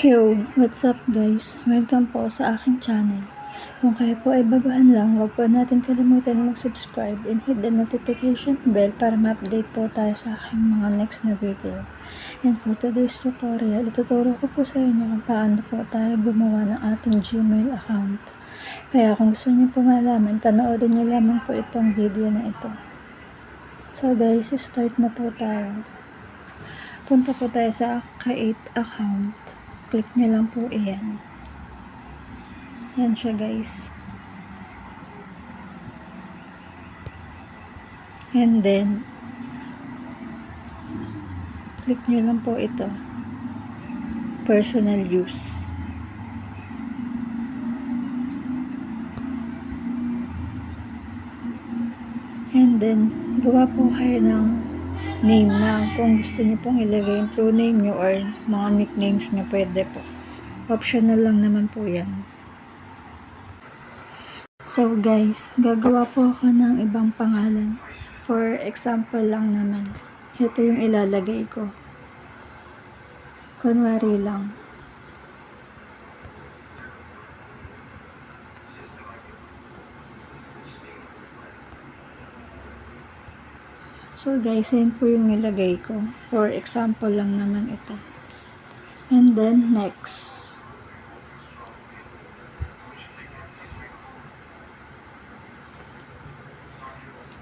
Yo, what's up guys? Welcome po sa aking channel. Kung kayo po ay baguhan lang, huwag po natin kalimutan mag-subscribe and hit the notification bell para ma-update po tayo sa aking mga next na video. And for today's tutorial, ituturo ko po sa inyo kung paano po tayo gumawa ng ating Gmail account. Kaya kung gusto niyo po malaman, panoorin niyo lamang po itong video na ito. So guys, start na po tayo. Punta po tayo sa create account. Click nyo lang po iyan. Yan siya guys. And then, click nyo lang po ito. Personal use. And then, gawa po kayo ng name na kung gusto nyo pong ilagay yung true name nyo or mga nicknames nyo, pwede po. Optional lang naman po yan. So guys, gagawa po ako ng ibang pangalan. For example lang naman. Ito yung ilalagay ko. Kunwari lang. So guys, yan po yung nilagay ko. For example lang naman ito. And then next.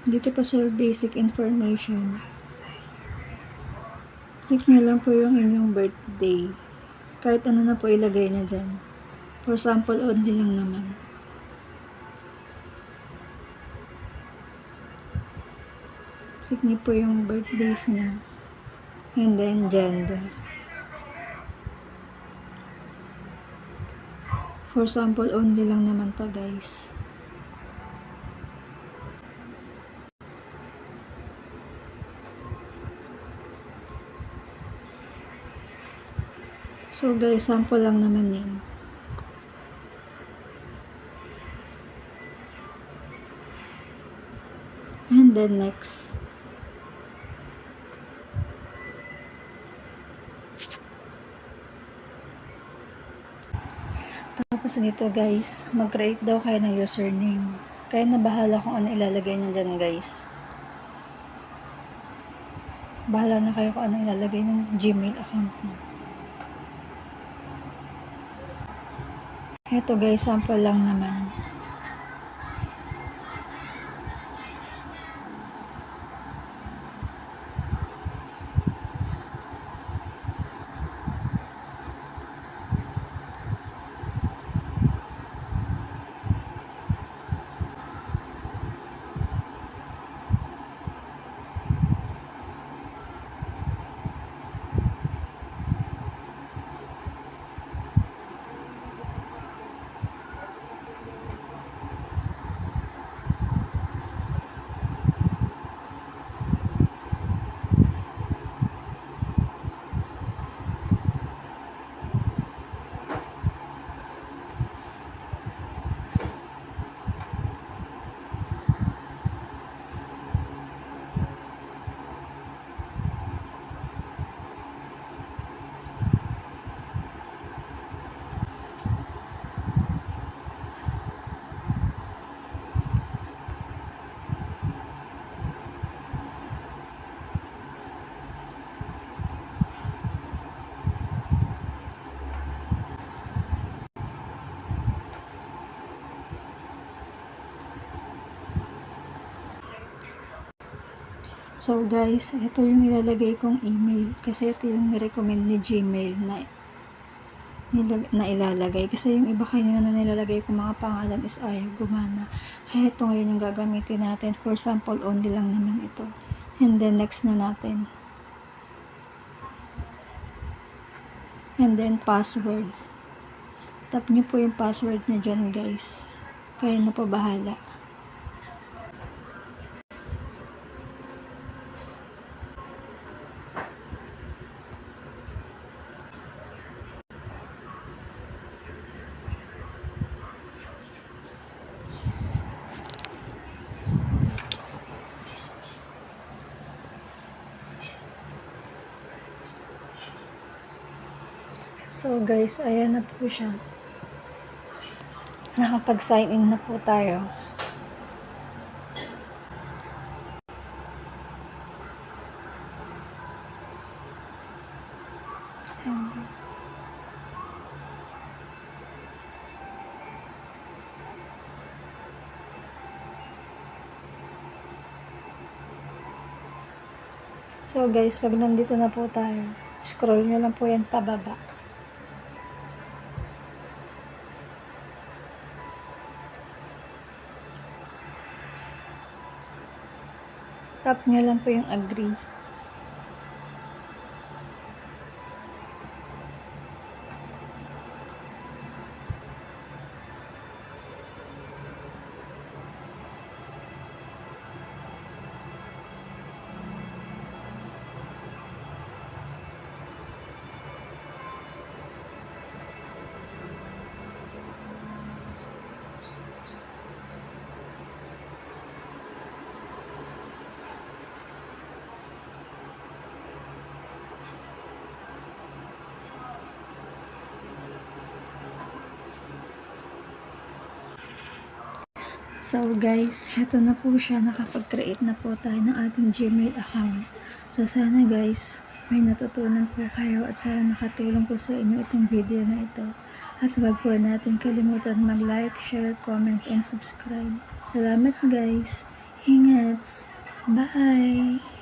Dito pa sa basic information. Click nyo lang po yung inyong birthday. Kahit ano na po ilagay nyo dyan. For sample only lang naman. Click nyo po yung birthdays nyo. And then gender. For sample only lang naman to guys. So guys, sample lang naman yan. And then next. Tapos dito guys, mag-create daw kayo ng username. Kaya na bahala kung ano ilalagay nyo dyan guys. Bahala na kayo kung ano ilalagay ng Gmail account nyo. Ito guys, sample lang naman. So guys, ito yung ilalagay kong email kasi ito yung recommend ni Gmail na ilalagay kasi yung iba kanina na nilalagay kong mga pangalan is ayaw gumana. Kaya ito ngayon yung gagamitin natin. For sample only lang naman ito. And then next na natin. And then password. Tap nyo po yung password nyo dyan guys. Kaya na po bahala. So guys, ayan na po siya. Nakapag-sign in na po tayo. And so guys, pag nandito na po tayo, scroll nyo lang po yan pababa. Tap nyo lang po yung agree. So guys, heto na po siya, nakapag-create na po tayo ng ating Gmail account. So sana guys, may natutunan po kayo at sana nakatulong po sa inyo itong video na ito. At huwag po natin kalimutan mag-like, share, comment, and subscribe. Salamat guys! Ingat! Bye!